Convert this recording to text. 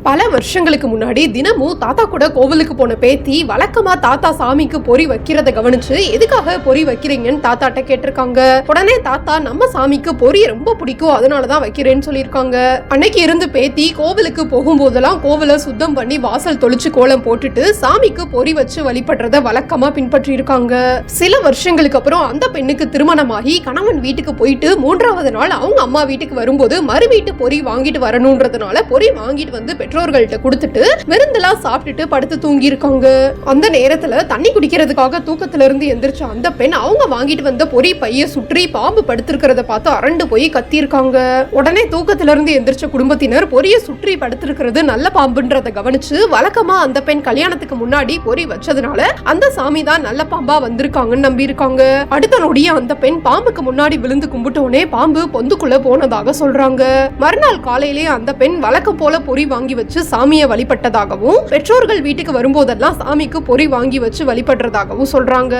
பல வருஷங்களுக்கு முன்னாடி தினமும் தாத்தா கூட கோவிலுக்கு போன பேத்தி வழக்கமா தாத்தா சாமிக்கு பொறி வைக்கிறத கவனிச்சு எதுக்காக பொறி வைக்கிறீங்கன்னு தாத்தாட்ட கேட்டிருக்காங்க. உடனே தாத்தா நம்ம சாமிக்கு பொறி ரொம்ப பிடிக்கும் அதனாலதான் வைக்கிறேன்னு சொல்லியிருக்காங்க. அன்னைக்கு இருந்து பேத்தி கோவிலுக்கு போகும்போதெல்லாம் கோவிலை சுத்தம் பண்ணி வாசல் தொளிச்சு கோலம் போட்டுட்டு சாமிக்கு பொறி வச்சு வழிபடுறத வழக்கமா பின்பற்றி இருக்காங்க. சில வருஷங்களுக்கு அப்புறம் அந்த பெண்ணுக்கு திருமணமாகி கணவன் வீட்டுக்கு போயிட்டு 3வது நாள் அவங்க அம்மா வீட்டுக்கு வரும்போது மறு வீட்டு பொறி வாங்கிட்டு வரணும்ன்றதுனால பொறி வாங்கிட்டு வந்து பெற்றோர்கள்ட்ட கொடுத்துட்டு விருந்தெல்லாம் சாப்பிட்டுட்டு படுத்து தூங்கி இருக்காங்க. அந்த நேரத்துல தண்ணி குடிக்கிறதுக்காக தூக்கத்துல இருந்து எந்திரிச்ச அந்த பெண் அவங்க வாங்கிட்டு வந்த பொறி பைய சுற்றி பாம்பு படுத்திருக்கிறத பார்த்து அரண்டு போய் கத்திருக்காங்க. உடனே தூக்கத்துல இருந்து எந்திரிச்ச குடும்பத்தினர் பொரிய சுற்றி படுத்திருக்கிறது நல்ல பாம்புன்றத கவனிச்சு வழக்கமா அந்த பெண் கல்யாணத்துக்கு முன்னாடி பொறி வச்சதுனால அந்த சாமி தான் நல்ல பாம்பா வந்திருக்காங்கன்னு நம்பி இருக்காங்க. அடுத்த நொடியே அந்த பெண் பாம்புக்கு முன்னாடி விழுந்து கும்பிட்டோனே பாம்பு பொந்துக்குள்ள போனதாக சொல்றாங்க. மறுநாள் காலையிலேயே அந்த பெண் வழக்கம் போல பொறி வாங்கி வச்சு சாமியை வழிபட்டதாகவும் பெற்றோர்கள் வீட்டுக்கு வரும்போதெல்லாம் சாமிக்கு பொறி வாங்கி வச்சு வழிபடுறதாகவும் சொல்றாங்க.